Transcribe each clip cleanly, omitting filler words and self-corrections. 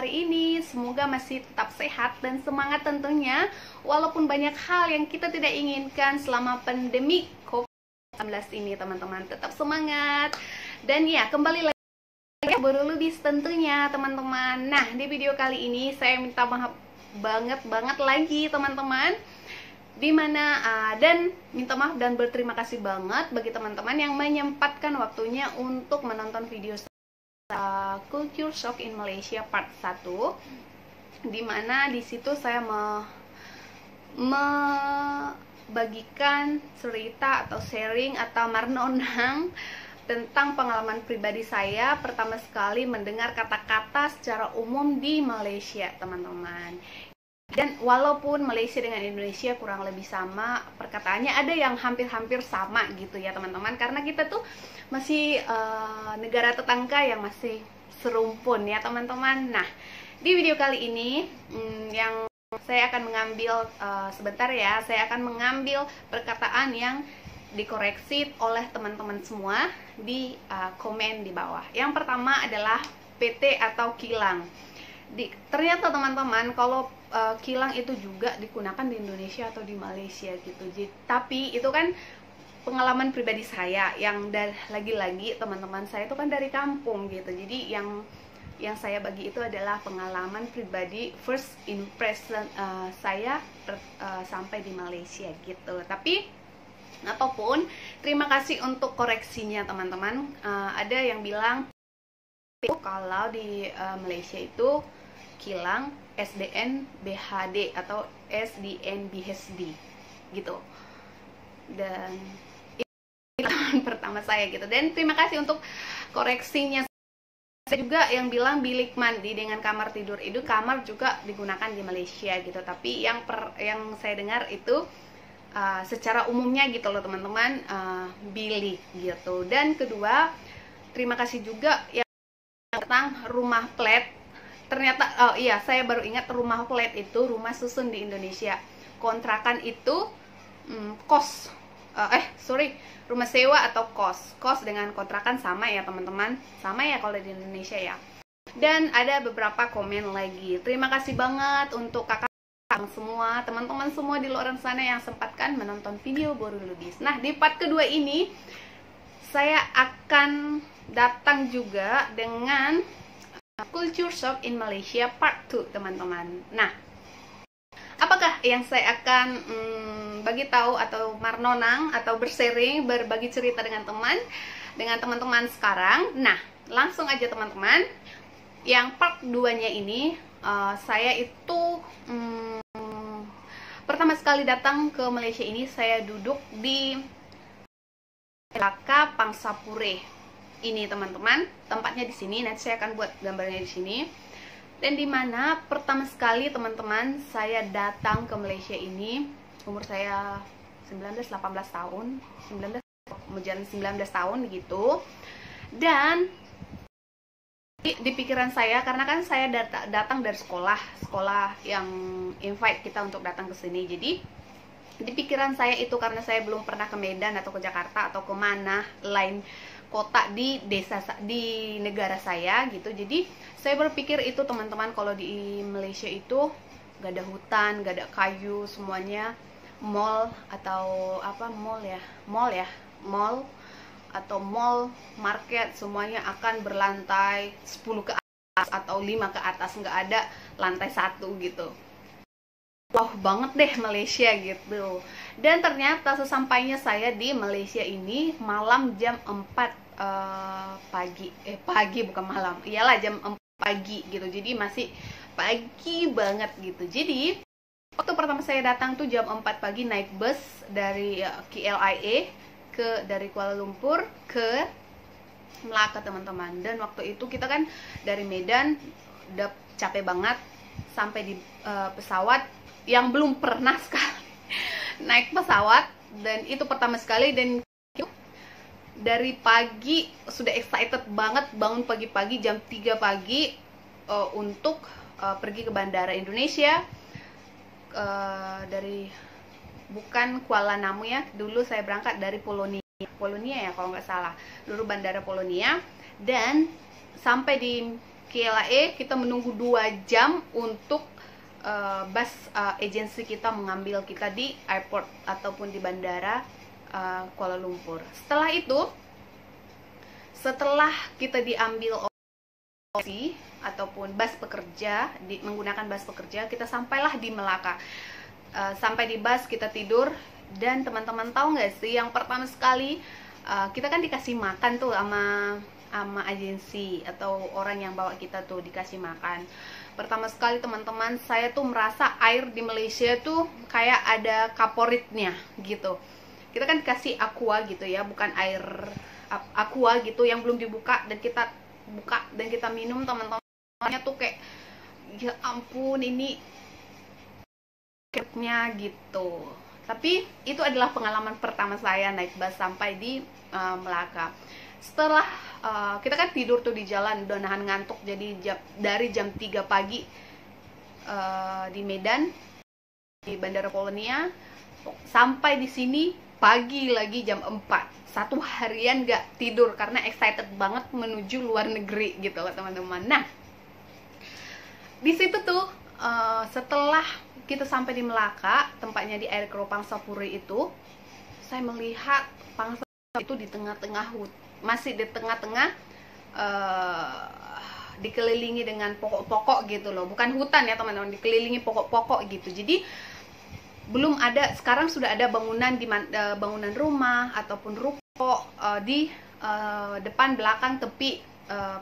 kali ini. Semoga masih tetap sehat dan semangat tentunya, walaupun banyak hal yang kita tidak inginkan selama pandemi COVID-19 ini teman-teman. Tetap semangat. Dan ya, kembali lagi Boro Lubis tentunya teman-teman. Nah, di video kali ini saya minta maaf banget lagi teman-teman, dimana dan minta maaf dan berterima kasih banget bagi teman-teman yang menyempatkan waktunya untuk menonton video Culture Shock in Malaysia Part 1, dimana di situ saya membagikan cerita atau sharing atau marnonang tentang pengalaman pribadi saya pertama sekali mendengar kata-kata secara umum di Malaysia teman-teman. Dan walaupun Malaysia dengan Indonesia kurang lebih sama perkataannya, ada yang hampir-hampir sama gitu ya teman-teman, karena kita tuh masih negara tetangga yang masih serumpun ya teman-teman. Nah, di video kali ini yang saya akan mengambil sebentar ya, saya akan mengambil perkataan yang dikoreksi oleh teman-teman semua di komen di bawah. Yang pertama adalah PT atau kilang. Ternyata teman-teman, kalau kilang itu juga digunakan di Indonesia atau di Malaysia gitu. Tapi itu kan pengalaman pribadi saya yang lagi-lagi teman-teman saya itu kan dari kampung gitu. Jadi yang saya bagi itu adalah pengalaman pribadi, first impression saya sampai di Malaysia gitu. Tapi apapun, terima kasih untuk koreksinya teman-teman. Ada yang bilang kalau di Malaysia itu kilang SDN BHD atau SDN BHD gitu. Dan itu pertama saya gitu. Dan terima kasih untuk koreksinya. Saya juga yang bilang bilik mandi dengan kamar tidur itu kamar juga digunakan di Malaysia gitu. Tapi yang saya dengar itu secara umumnya gitu loh teman-teman, bilik gitu. Dan kedua, terima kasih juga yang tentang rumah flat. Ternyata, oh iya, saya baru ingat, rumah flat itu rumah susun di Indonesia. Kontrakan itu kos, rumah sewa atau kos. Kos dengan kontrakan sama ya teman-teman, sama ya kalau di Indonesia ya. Dan ada beberapa komen lagi. Terima kasih banget untuk kakak semua, teman-teman semua di luar sana yang sempatkan menonton video Boro Lubis. Nah, di part kedua ini saya akan datang juga dengan Culture Shock in Malaysia Part 2 teman-teman. Nah, apakah yang saya akan bagi tahu atau marnonang atau bersharing, berbagi cerita dengan teman-teman sekarang? Nah, langsung aja teman-teman. Yang part 2-nya ini saya itu pertama sekali datang ke Malaysia ini saya duduk di Melaka Pangsapure. Ini teman-teman, tempatnya di sini. Nanti saya akan buat gambarnya di sini. Dan dimana pertama sekali teman-teman saya datang ke Malaysia ini, umur saya 19-18 tahun, 19 tahun gitu. Dan di pikiran saya, karena kan saya datang dari sekolah yang invite kita untuk datang ke sini. Jadi di pikiran saya itu, karena saya belum pernah ke Medan atau ke Jakarta atau kemana lain kota di desa di negara saya gitu. Jadi saya berpikir itu teman-teman, kalau di Malaysia itu gak ada hutan, gak ada kayu, semuanya mall atau apa, mall atau mall market, semuanya akan berlantai 10 ke atas atau 5 ke atas, nggak ada lantai 1 gitu. Wow banget deh Malaysia gitu. Dan ternyata sesampainya saya di Malaysia ini malam jam 4 pagi bukan malam, iyalah jam 4 pagi gitu. Jadi masih pagi banget gitu. Jadi waktu pertama saya datang tuh jam 4 pagi naik bus dari KLIA dari Kuala Lumpur ke Melaka teman-teman. Dan waktu itu kita kan dari Medan udah capek banget, sampai di pesawat yang belum pernah sekali naik pesawat, dan itu pertama sekali. Dan dari pagi sudah excited banget, bangun pagi-pagi jam 3 pagi untuk pergi ke Bandara Indonesia, dari bukan Kuala Namu ya, dulu saya berangkat dari Polonia ya kalau nggak salah, dulu Bandara Polonia. Dan sampai di KLAE kita menunggu 2 jam untuk bus agensi kita mengambil kita di airport ataupun di bandara Kuala Lumpur. Setelah itu, setelah kita diambil ataupun bus pekerja, menggunakan bus pekerja, kita sampailah di Melaka. Sampai di bus kita tidur, dan teman-teman tahu nggak sih, yang pertama sekali kita kan dikasih makan tuh sama agensi atau orang yang bawa kita tuh dikasih makan. Pertama sekali teman-teman, saya tuh merasa air di Malaysia tuh kayak ada kaporitnya gitu. Kita kan dikasih aqua gitu ya, bukan air aqua gitu yang belum dibuka, dan kita buka dan kita minum, teman-temannya tuh kayak ya ampun ini nya gitu. Tapi itu adalah pengalaman pertama saya naik bus sampai di Melaka. Setelah kita kan tidur tuh di jalan, udah nahan ngantuk, jadi dari jam 3 pagi di Medan, di Bandara Polonia, sampai di sini pagi lagi jam 4. 1 harian gak tidur karena excited banget menuju luar negeri gitu loh teman-teman. Nah, di situ tuh setelah kita sampai di Melaka, tempatnya di Aircrew Pangsapuri itu, saya melihat Pangsapuri itu di tengah-tengah masih di tengah-tengah dikelilingi dengan pokok-pokok gitu loh, bukan hutan ya teman-teman, dikelilingi pokok-pokok gitu. Jadi belum ada, sekarang sudah ada bangunan bangunan rumah ataupun ruko di depan belakang tepi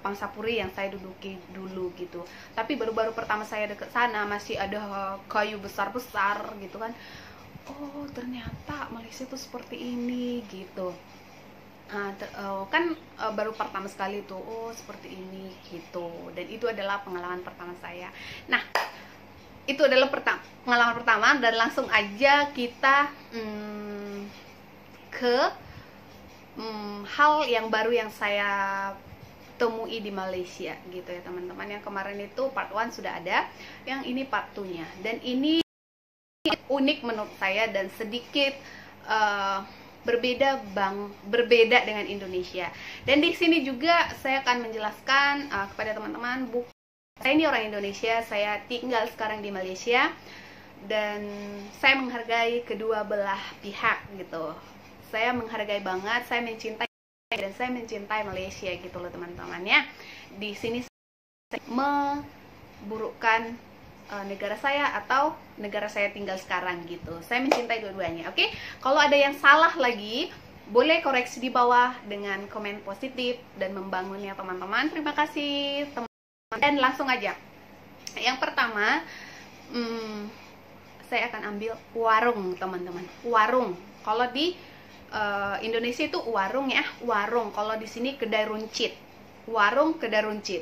Pangsapuri yang saya duduki dulu gitu. Tapi baru-baru pertama saya deket sana masih ada kayu besar-besar gitu kan. Oh ternyata Malaysia tuh seperti ini gitu. Kan baru pertama sekali tuh, oh seperti ini gitu. Dan itu adalah pengalaman pertama saya. Nah, itu adalah pengalaman pertama, dan langsung aja kita ke hal yang baru yang saya temui di Malaysia gitu ya teman-teman. Yang kemarin itu part 1 sudah ada, yang ini part 2-nya. Dan ini unik menurut saya dan sedikit berbeda dengan Indonesia. Dan di sini juga saya akan menjelaskan kepada teman-teman, saya ini orang Indonesia, saya tinggal sekarang di Malaysia, dan saya menghargai kedua belah pihak gitu. Saya menghargai banget, saya mencintai dan saya mencintai Malaysia gitu loh teman-teman ya. Di sini saya memburukkan negara saya atau negara saya tinggal sekarang gitu. Saya mencintai dua-duanya. Oke? Kalau ada yang salah lagi, boleh koreksi di bawah dengan komen positif dan membangun ya teman-teman. Terima kasih teman-teman. Dan langsung aja. Yang pertama, saya akan ambil warung teman-teman. Warung. Kalau di Indonesia itu warung ya, warung. Kalau di sini kedai runcit. Warung kedai runcit.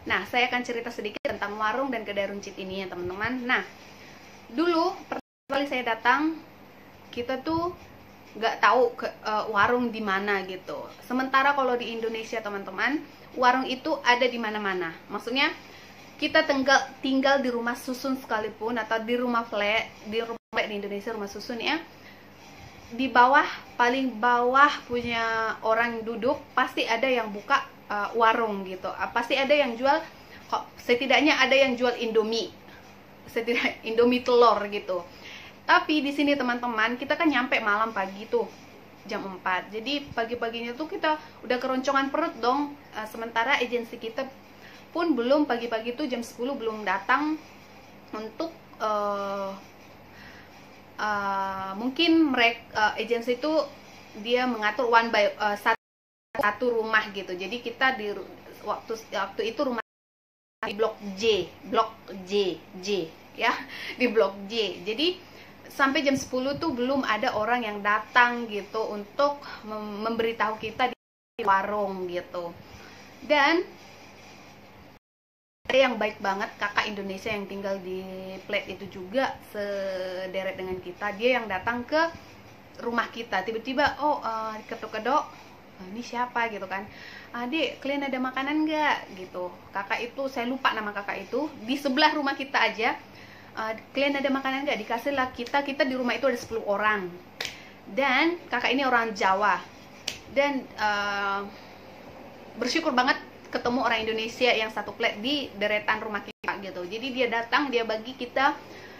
Nah, saya akan cerita sedikit tentang warung dan kedai runcit ini ya teman-teman. Nah, dulu pertama kali saya datang, kita tuh nggak tahu warung di mana gitu. Sementara kalau di Indonesia teman-teman, warung itu ada di mana-mana. Maksudnya kita tinggal di rumah susun sekalipun atau di rumah flat, di Indonesia rumah susun ya. Di bawah, paling bawah punya orang duduk, pasti ada yang buka warung gitu. Pasti ada yang jual, setidaknya ada yang jual Indomie. Indomie telur gitu. Tapi di sini teman-teman, kita kan nyampe malam pagi tuh, jam 4. Jadi pagi-paginya tuh kita udah keroncongan perut dong. Sementara agensi kita pun belum, pagi-pagi tuh jam 10 belum datang untuk mungkin mereka agensi itu dia mengatur one by satu rumah gitu. Jadi kita di waktu itu rumah di blok J ya, di blok J. Jadi sampai jam 10 tuh belum ada orang yang datang gitu untuk memberitahu kita di warung gitu. Dan ada yang baik banget, kakak Indonesia yang tinggal di flat itu juga sederet dengan kita. Dia yang datang ke rumah kita, tiba-tiba ketuk-kedok, ini siapa gitu kan. Adik, kalian ada makanan nggak gitu. Kakak itu, saya lupa nama kakak itu, di sebelah rumah kita aja. Kalian ada makanan nggak? Dikasih lah kita di rumah itu ada 10 orang. Dan kakak ini orang Jawa. Dan bersyukur banget ketemu orang Indonesia yang satu flat di deretan rumah kita gitu. Jadi dia datang, dia bagi kita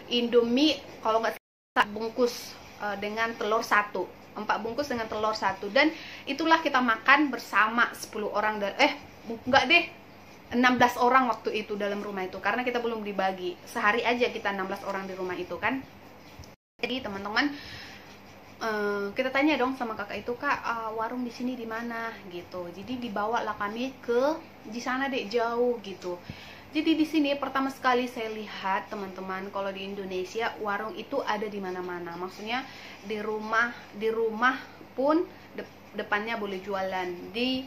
Indomie kalau nggak salah bungkus dengan telur 1, 4 bungkus dengan telur 1, dan itulah kita makan bersama 10 orang enggak deh, 16 orang waktu itu dalam rumah itu, karena kita belum dibagi. Sehari aja kita 16 orang di rumah itu kan. Jadi teman-teman, kita tanya dong sama kakak itu, kak, warung di sini di mana gitu. Jadi dibawa lah kami ke di sana deh, jauh gitu. Jadi di sini pertama sekali saya lihat teman-teman, kalau di Indonesia warung itu ada di mana-mana. Maksudnya di rumah pun depannya boleh jualan, di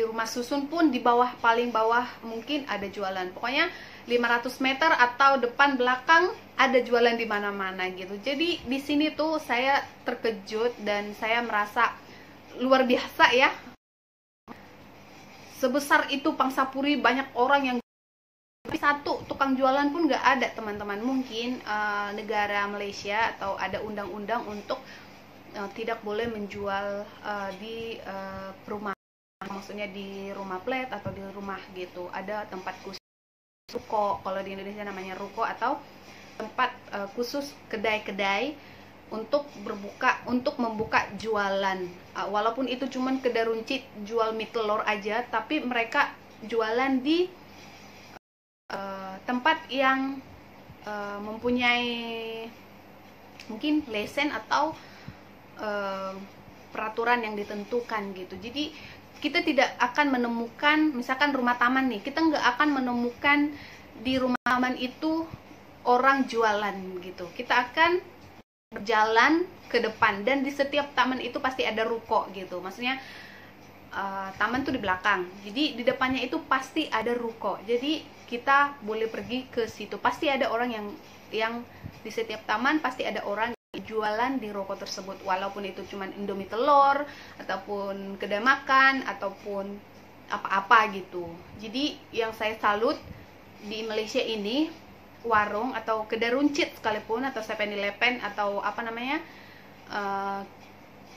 rumah susun pun di bawah, paling bawah mungkin ada jualan. Pokoknya 500 meter atau depan belakang ada jualan di mana-mana gitu. Jadi di sini tuh saya terkejut dan saya merasa luar biasa ya. Sebesar itu Pangsapuri, banyak orang yang, tapi satu tukang jualan pun nggak ada teman-teman. Mungkin negara Malaysia atau ada undang-undang untuk tidak boleh menjual di perumahan. Maksudnya di rumah flat atau di rumah gitu, ada tempat khusus ruko, kalau di Indonesia namanya ruko, atau tempat khusus kedai-kedai untuk membuka jualan. Walaupun itu cuman kedai runcit jual mie telur aja, tapi mereka jualan di tempat yang mempunyai mungkin lesen atau peraturan yang ditentukan gitu. Jadi kita tidak akan menemukan, misalkan rumah taman nih, kita nggak akan menemukan di rumah taman itu orang jualan gitu. Kita akan berjalan ke depan, dan di setiap taman itu pasti ada ruko gitu. Maksudnya taman tuh di belakang, jadi di depannya itu pasti ada ruko. Jadi kita boleh pergi ke situ, pasti ada orang yang di setiap taman pasti ada orang jualan di ruko tersebut, walaupun itu cuma Indomie telur ataupun kedai makan ataupun apa-apa gitu. Jadi yang saya salut di Malaysia ini, warung atau kedai runcit sekalipun, atau 7-Eleven atau apa namanya,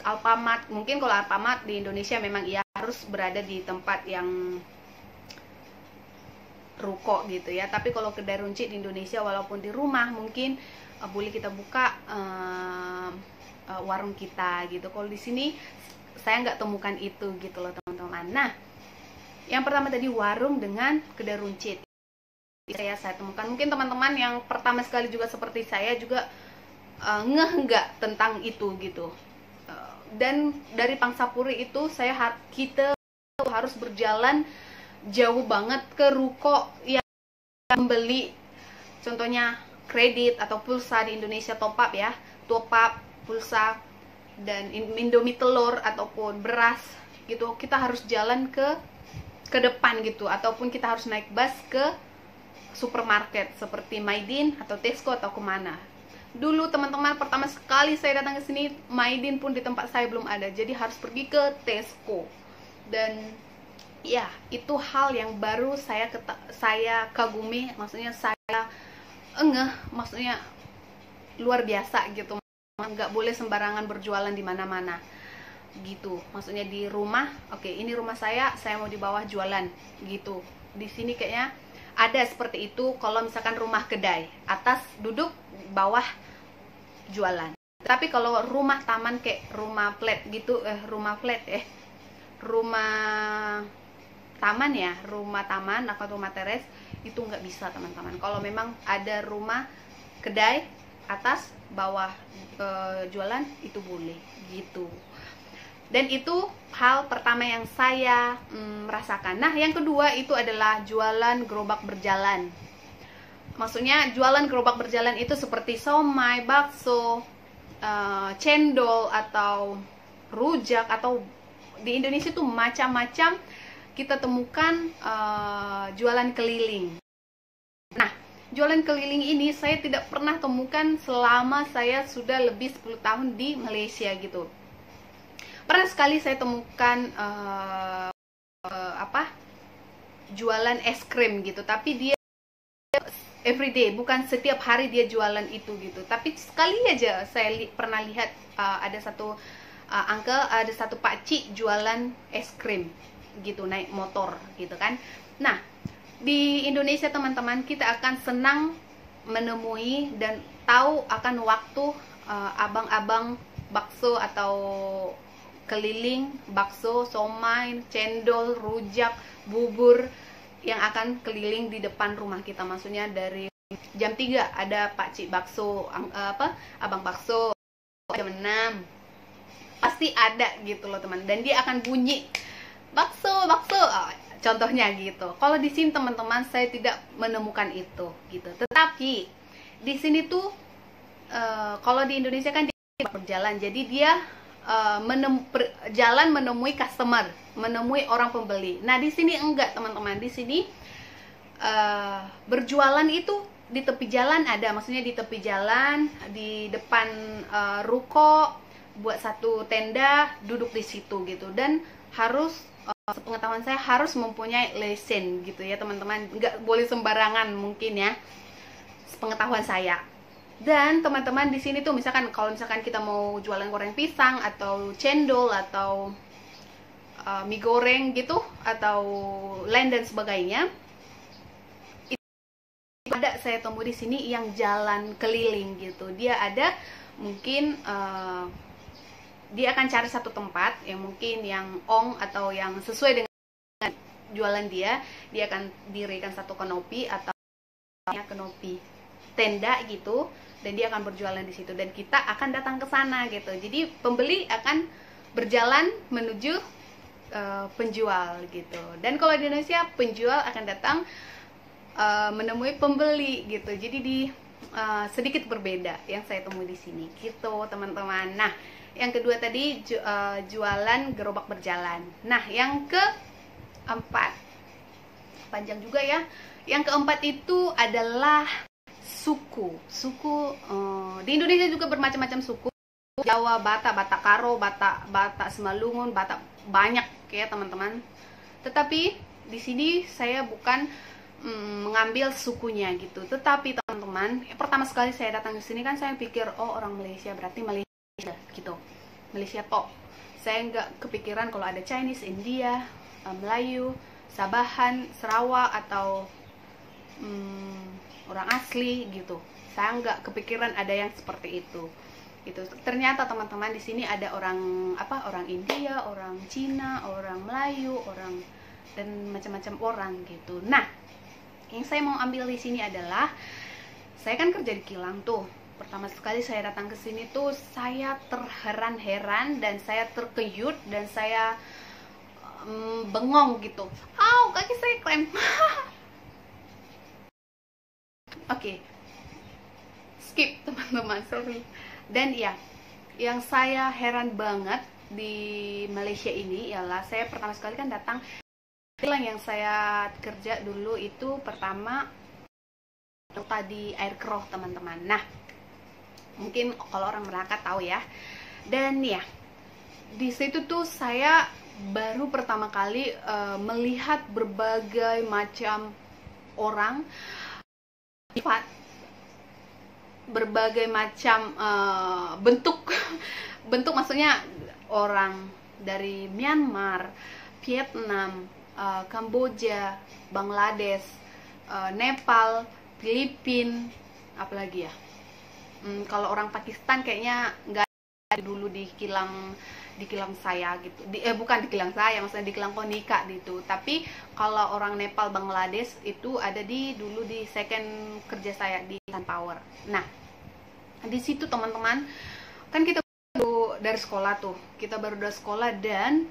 Alfamart, mungkin kalau Alfamart di Indonesia memang ia harus berada di tempat yang ruko gitu ya. Tapi kalau kedai runcit di Indonesia, walaupun di rumah mungkin boleh kita buka warung kita gitu. Kalau di sini saya nggak temukan itu gitu loh teman-teman. Nah, yang pertama tadi warung dengan kedai runcit saya temukan. Mungkin teman-teman yang pertama sekali juga seperti saya juga nggak tentang itu gitu. Dan dari Pangsapuri itu kita harus berjalan jauh banget ke ruko yang membeli, contohnya kredit atau pulsa di Indonesia, top up ya, pulsa, dan Indomie telur ataupun beras gitu. Kita harus jalan ke depan gitu, ataupun kita harus naik bus ke supermarket seperti Maidin atau Tesco atau kemana. Dulu teman-teman pertama sekali saya datang ke sini, Maidin pun di tempat saya belum ada, jadi harus pergi ke Tesco. Dan ya, itu hal yang baru saya kagumi, maksudnya saya maksudnya luar biasa gitu. Nggak boleh sembarangan berjualan di mana-mana gitu. Maksudnya di rumah, oke, ini rumah saya mau di bawah jualan gitu. Di sini kayaknya ada seperti itu. Kalau misalkan rumah kedai, atas duduk, bawah jualan. Tapi kalau rumah taman kayak rumah flat gitu, rumah taman ya, rumah taman atau rumah teres, itu nggak bisa teman-teman. Kalau memang ada rumah kedai atas bawah jualan, itu boleh gitu. Dan itu hal pertama yang saya merasakan. Nah, yang kedua itu adalah jualan gerobak berjalan. Maksudnya jualan gerobak berjalan itu seperti somai, bakso, cendol atau rujak, atau di Indonesia tuh macam-macam kita temukan jualan keliling. Nah, jualan keliling ini saya tidak pernah temukan selama saya sudah lebih 10 tahun di Malaysia gitu. Pernah sekali saya temukan jualan es krim gitu, tapi dia everyday, bukan setiap hari dia jualan itu gitu. Tapi sekali aja saya pernah lihat ada satu uncle, ada satu pakcik jualan es krim gitu, naik motor gitu kan. Nah, di Indonesia teman-teman, kita akan senang menemui dan tahu akan waktu abang-abang bakso atau keliling bakso, somai, cendol, rujak, bubur yang akan keliling di depan rumah kita. Maksudnya dari jam 3 ada pakcik bakso, abang bakso, jam 6 pasti ada gitu loh teman, dan dia akan bunyi bakso, contohnya gitu. Kalau di sini teman-teman, saya tidak menemukan itu gitu. Tetapi di sini tuh kalau di Indonesia kan dia berjalan, jadi dia jalan menemui customer, menemui orang pembeli. Nah, di sini enggak teman-teman. Di sini berjualan itu di tepi jalan ada, maksudnya di tepi jalan, di depan ruko, buat satu tenda, duduk di situ gitu. Dan harus sepengetahuan saya harus mempunyai lesen gitu ya teman-teman, nggak boleh sembarangan mungkin ya, sepengetahuan saya. Dan teman-teman di sini tuh misalkan kalau misalkan kita mau jualan goreng pisang atau cendol atau mie goreng gitu atau lain dan sebagainya, itu ada saya temui di sini yang jalan keliling gitu. Dia ada mungkin dia akan cari satu tempat yang mungkin yang atau yang sesuai dengan jualan dia akan dirikan satu kanopi atau kanopi tenda gitu, dan dia akan berjualan di situ dan kita akan datang ke sana gitu. Jadi pembeli akan berjalan menuju penjual gitu. Dan kalau di Indonesia penjual akan datang menemui pembeli gitu. Jadi sedikit berbeda yang saya temui di sini gitu teman-teman. Nah, yang kedua tadi jualan gerobak berjalan. Nah, yang keempat, panjang juga ya. Yang keempat itu adalah suku. Di Indonesia juga bermacam-macam suku. Jawa, Batak, Batak Karo, Batak Simalungun, Batak banyak ya teman-teman. Tetapi di sini saya bukan mengambil sukunya gitu. Tetapi teman-teman, pertama sekali saya datang ke sini kan saya pikir orang Malaysia, berarti Malaysia gitu, Malaysia tok. Saya nggak kepikiran kalau ada Chinese, India, Melayu, Sabahan, Sarawak atau orang asli gitu. Saya nggak kepikiran ada yang seperti itu. Gitu. Ternyata teman-teman di sini ada orang India, orang Cina, orang Melayu, orang dan macam-macam orang gitu. Nah, yang saya mau ambil di sini adalah saya kan kerja di kilang tuh. Pertama sekali saya datang ke sini tuh saya terheran-heran dan saya terkejut dan saya bengong gitu. Kaki saya krem. Oke. Skip teman-teman, sorry. Dan ya, yang saya heran banget di Malaysia ini ialah saya pertama sekali kan datang kilang yang saya kerja dulu itu pertama tadi air keroh teman-teman. Nah, mungkin kalau orang Melaka tahu ya. Dan ya, di situ tuh saya baru pertama kali melihat berbagai macam orang, berbagai macam bentuk maksudnya orang dari Myanmar, Vietnam, Kamboja, Bangladesh, Nepal, Filipina, apalagi ya. Kalau orang Pakistan kayaknya nggak ada dulu di kilang saya gitu. Bukan di kilang saya, maksudnya di kilang Konika gitu. Tapi kalau orang Nepal, Bangladesh itu ada dulu di second kerja saya di Sunpower. Nah, di situ teman-teman kan kita baru dari sekolah tuh. Kita baru dari sekolah dan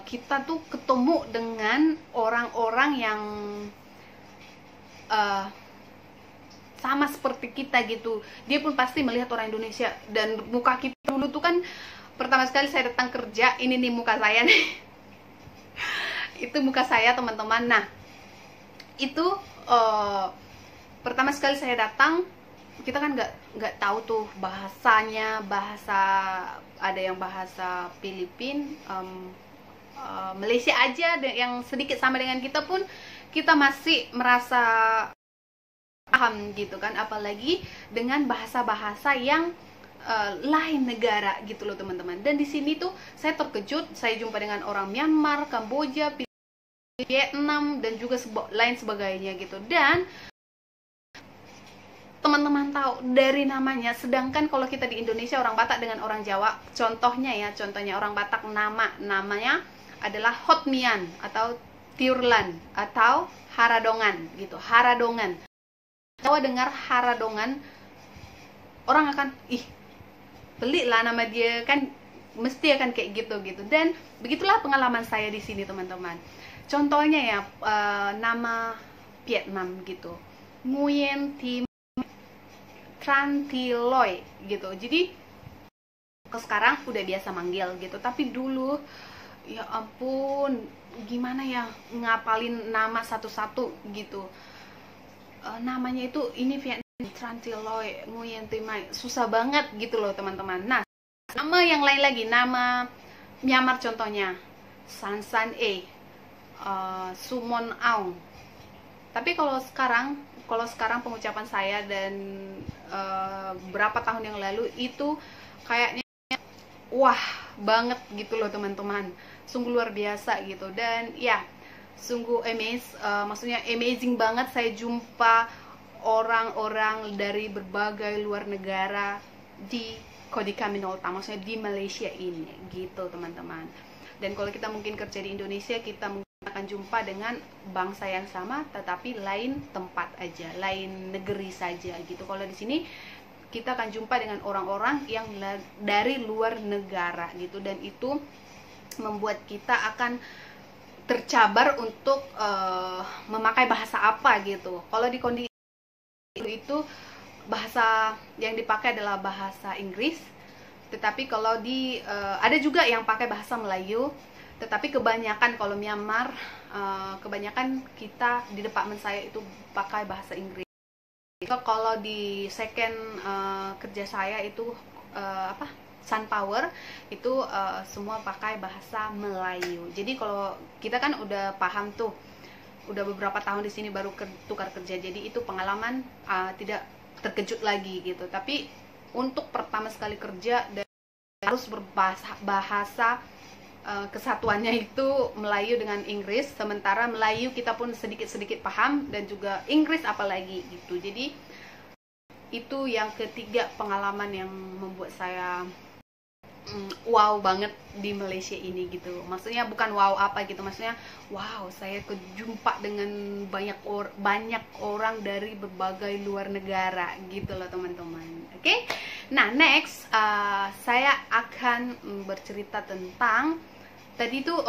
kita tuh ketemu dengan orang-orang yang sama seperti kita gitu. Dia pun pasti melihat orang Indonesia dan muka kita dulu tuh kan pertama sekali saya datang kerja, ini nih muka saya nih. Itu muka saya teman-teman. Nah, itu pertama sekali saya datang, kita kan nggak tahu tuh bahasanya, ada yang bahasa Filipin, Malaysia aja yang sedikit sama dengan kita pun kita masih merasa paham gitu kan, apalagi dengan bahasa-bahasa yang lain negara gitu loh teman-teman. Dan di sini tuh saya terkejut, saya jumpa dengan orang Myanmar, Kamboja, Vietnam dan juga lain sebagainya gitu. Dan teman-teman tahu dari namanya, sedangkan kalau kita di Indonesia orang Batak dengan orang Jawa, contohnya orang Batak namanya adalah Hotmian atau Tiurlan atau Haradongan gitu, Haradongan. Jawa dengar Haradongan, orang akan pelik lah nama dia, kan mesti akan kayak gitu. Dan begitulah pengalaman saya di sini teman-teman. Contohnya nama Vietnam gitu, Nguyen Thi Tran Thi Loy gitu. Jadi sekarang udah biasa manggil gitu, tapi dulu ya ampun gimana ya ngapalin nama satu-satu gitu. Namanya itu ini Vietnam, Tran Thi Loy, Nguyen Thi Mai, susah banget gitu loh teman-teman. Nah, nama yang lain lagi, nama Myanmar contohnya San San E, Sumon Aung. Tapi kalau sekarang pengucapan saya dan berapa tahun yang lalu itu kayaknya wah banget gitu loh teman-teman, sungguh luar biasa gitu. Dan ya sungguh maksudnya amazing banget saya jumpa orang-orang dari berbagai luar negara di Kodika Minolta, maksudnya di Malaysia ini gitu teman-teman. Dan kalau kita mungkin kerja di Indonesia, kita mungkin akan jumpa dengan bangsa yang sama tetapi lain tempat aja, lain negeri saja gitu. Kalau di sini kita akan jumpa dengan orang-orang yang dari luar negara gitu, dan itu membuat kita akan tercabar untuk memakai bahasa apa gitu. Kalau di kondisi itu bahasa yang dipakai adalah bahasa Inggris, tetapi kalau ada juga yang pakai bahasa Melayu. Tetapi kebanyakan kalau Myanmar, kebanyakan kita di departemen saya itu pakai bahasa Inggris. Kalau di second kerja saya itu Sunpower itu semua pakai bahasa Melayu. Jadi kalau kita kan udah paham tuh, udah beberapa tahun di sini baru tukar kerja, jadi itu pengalaman tidak terkejut lagi gitu. Tapi untuk pertama sekali kerja dan harus berbahasa kesatuannya itu Melayu dengan Inggris, sementara Melayu kita pun sedikit-sedikit paham dan juga Inggris apalagi gitu. Jadi itu yang ketiga pengalaman yang membuat saya wow banget di Malaysia ini gitu. Maksudnya bukan wow apa gitu, maksudnya wow saya kejumpa dengan banyak orang dari berbagai luar negara gitu loh teman-teman. Oke? Nah next saya akan bercerita tentang tadi tuh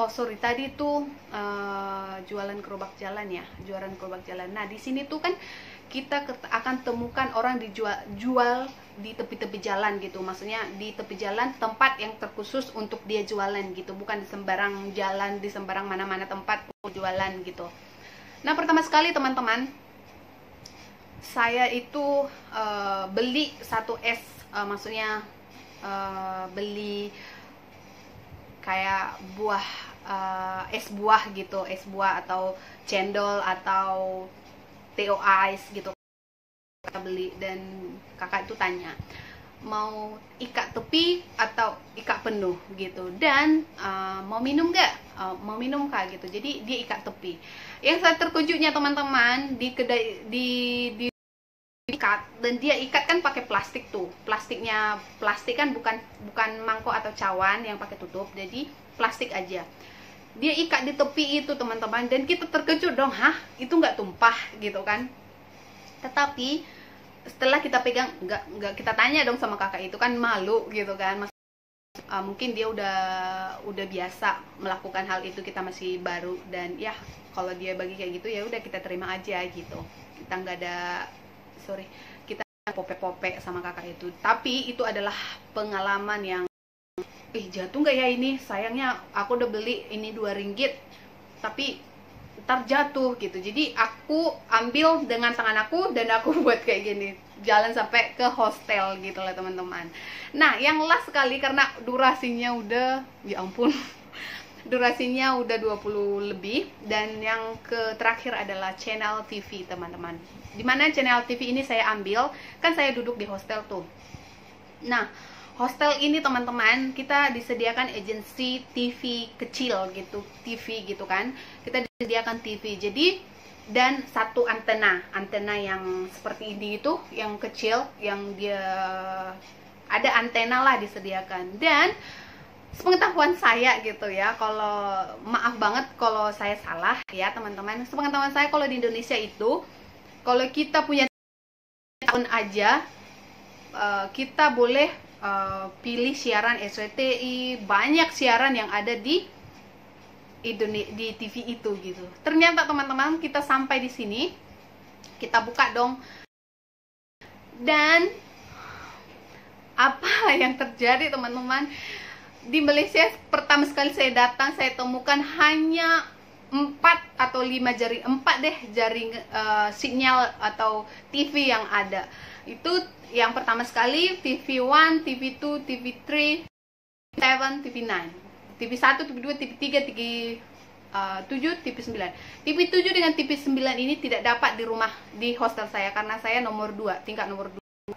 jualan gerobak jalan ya, jualan gerobak jalan. Nah di sini tuh kan kita akan temukan orang jual di tepi-tepi jalan gitu, maksudnya di tepi jalan tempat yang terkhusus untuk dia jualan gitu, bukan di sembarang jalan, di sembarang mana-mana tempat jualan gitu. Nah pertama sekali teman-teman, saya itu beli satu es, maksudnya beli kayak buah, es buah gitu, es buah atau cendol atau TO ice gitu kita beli. Dan kakak itu tanya mau ikat tepi atau ikat penuh gitu, dan mau minum nggak, mau minum kak gitu. Jadi dia ikat tepi. Yang saya terkejutnya teman-teman, di kedai di ikat, dan dia ikat kan pakai plastik tuh, plastik kan bukan mangkok atau cawan yang pakai tutup, jadi plastik aja. Dia ikat di tepi itu teman-teman, dan kita terkejut dong, hah itu nggak tumpah gitu kan. Tetapi setelah kita pegang, nggak kita tanya dong sama kakak itu, kan malu gitu kan. Mungkin dia udah biasa melakukan hal itu, kita masih baru, dan ya kalau dia bagi kayak gitu ya udah kita terima aja gitu. Kita nggak ada kita pope-pope sama kakak itu. Tapi itu adalah pengalaman yang jatuh nggak ya ini, sayangnya aku udah beli ini 2 ringgit tapi ntar jatuh gitu. Jadi aku ambil dengan tangan aku dan aku buat kayak gini, jalan sampai ke hostel gitu lah teman-teman. Nah yang last sekali, karena durasinya udah ya ampun durasinya udah 20 lebih, dan yang terakhir adalah channel TV teman-teman. Dimana channel TV ini saya ambil, kan saya duduk di hostel tuh, Nah, hostel ini teman-teman, kita disediakan agensi TV kecil gitu, TV gitu kan. Kita disediakan TV. Jadi dan satu antena yang seperti ini itu, yang kecil, yang dia ada antena lah disediakan. Dan sepengetahuan saya gitu ya, kalau maaf banget kalau saya salah ya teman-teman. Sepengetahuan saya kalau di Indonesia itu, kalau kita punya tahun aja, kita boleh pilih siaran SCTI, banyak siaran yang ada di TV itu gitu. Ternyata teman-teman, kita sampai di sini, kita buka dong, dan apa yang terjadi teman-teman, di Malaysia pertama sekali saya datang, saya temukan hanya 4 atau 5 jaring, 4 deh jaring sinyal atau TV yang ada. Itu yang pertama sekali, TV1, TV2, TV3, TV7, TV9, TV1, TV2, TV3, TV7, TV9. TV7 dengan TV9 ini tidak dapat di hostel saya, karena saya nomor 2, tingkat nomor 2.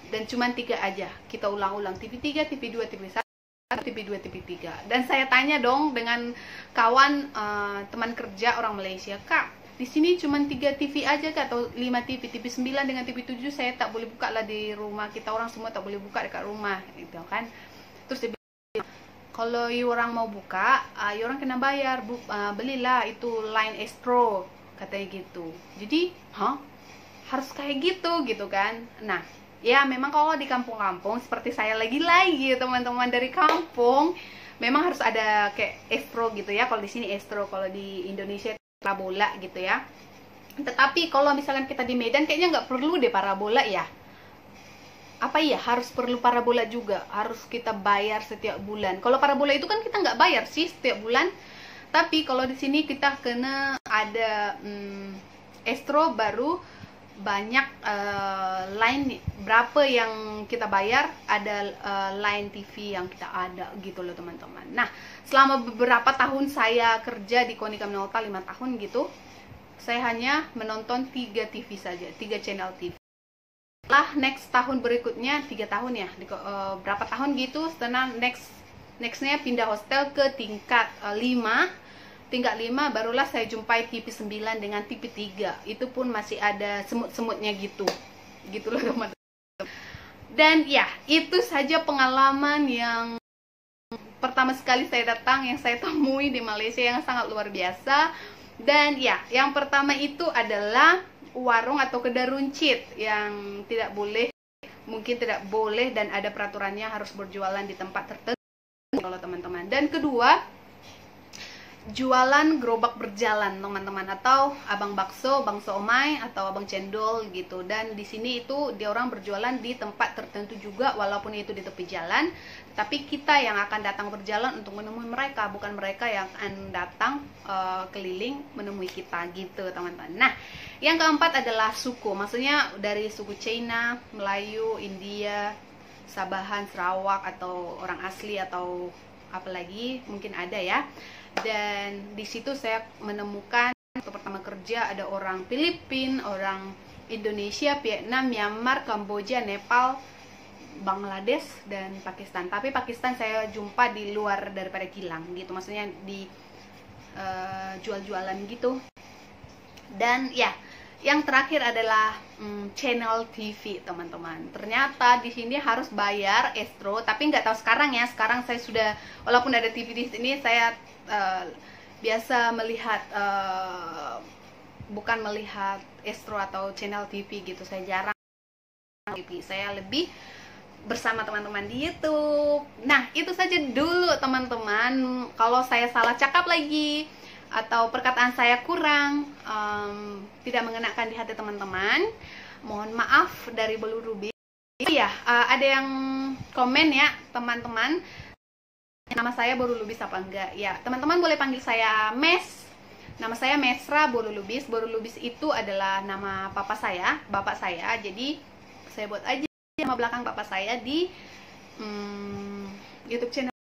Dan cuma 3 aja. Kita ulang-ulang, TV3, TV2, TV1, TV2, TV3. Dan saya tanya dong dengan kawan teman kerja orang Malaysia, "Kak, di sini cuma 3 TV aja Kak, atau 5 TV, TV9 dengan TV7 saya tak boleh buka lah di rumah, kita orang semua tak boleh buka dekat rumah," gitu kan. Terus dia bilang, "Kalau you orang mau buka, you orang kena bayar, belilah itu line Astro," katanya gitu. Jadi, harus kayak gitu kan. Nah, ya memang kalau di kampung-kampung seperti saya lagi-lagi teman-teman dari kampung, memang harus ada kayak Astro gitu ya. Kalau di sini Astro, kalau di Indonesia parabola gitu ya. Tetapi kalau misalkan kita di Medan kayaknya nggak perlu deh parabola ya. Apa iya harus perlu parabola juga? Harus kita bayar setiap bulan. Kalau parabola itu kan kita nggak bayar sih setiap bulan. Tapi kalau di sini kita kena ada Astro, baru banyak line berapa yang kita bayar, ada line TV yang kita ada gitu loh teman-teman. Nah, selama beberapa tahun saya kerja di Konica Minolta, 5 tahun gitu, saya hanya menonton 3 TV saja, 3 channel TV. Setelah next tahun berikutnya 3 tahun ya, berapa tahun gitu, setelah nextnya pindah hostel ke tingkat 5. Tingkat 5 barulah saya jumpai TV9 dengan TV3. Itu pun masih ada semut-semutnya gitu. Gitu loh teman-teman. Dan ya, itu saja pengalaman yang pertama sekali saya datang, yang saya temui di Malaysia, yang sangat luar biasa. Dan ya, yang pertama itu adalah warung atau kedai runcit yang tidak boleh, mungkin tidak boleh dan ada peraturannya harus berjualan di tempat tertentu kalau teman-teman. Dan kedua, jualan gerobak berjalan teman-teman, atau abang bakso, bang somai, atau abang cendol gitu. Dan di sini itu dia orang berjualan di tempat tertentu juga, walaupun itu di tepi jalan. Tapi kita yang akan datang berjalan untuk menemui mereka, bukan mereka yang akan datang keliling menemui kita gitu teman-teman. Nah, yang keempat adalah suku, maksudnya dari suku Cina, Melayu, India, Sabahan, Sarawak, atau orang asli atau apalagi mungkin ada ya. Dan di situ saya menemukan waktu pertama kerja ada orang Filipina, orang Indonesia, Vietnam, Myanmar, Kamboja, Nepal, Bangladesh, dan Pakistan. Tapi Pakistan saya jumpa di luar daripada kilang gitu, maksudnya di jual-jualan gitu. Dan ya, yang terakhir adalah channel TV teman-teman. Ternyata di sini harus bayar Astro, tapi nggak tahu sekarang ya. Sekarang saya sudah, walaupun ada TV di sini, saya biasa melihat bukan melihat Astro atau channel TV gitu. Saya jarang TV, saya lebih bersama teman-teman di YouTube. Nah, itu saja dulu teman-teman. Kalau saya salah cakap lagi atau perkataan saya kurang tidak mengenakan di hati teman-teman, mohon maaf dari Bolu Ruby. Ya, ada yang komen ya teman-teman, nama saya Bolu Lubis apa enggak? Ya, teman-teman boleh panggil saya Mes. Nama saya Mesra Bolu Lubis. Bolu Lubis itu adalah nama papa saya, bapak saya. Jadi saya buat aja nama belakang bapak saya di YouTube channel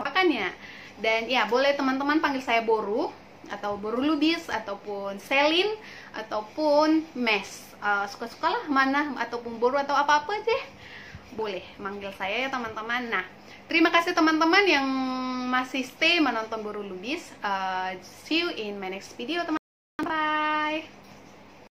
kan ya. Dan ya, boleh teman-teman panggil saya Boru atau Boru Lubis ataupun Selin ataupun Mes. Suka-sukalah mana, ataupun Boru atau apa-apa deh. boleh manggil saya ya teman-teman. Nah, terima kasih teman-teman yang masih stay menonton Buru Lubis. See you in my next video teman-teman. Bye.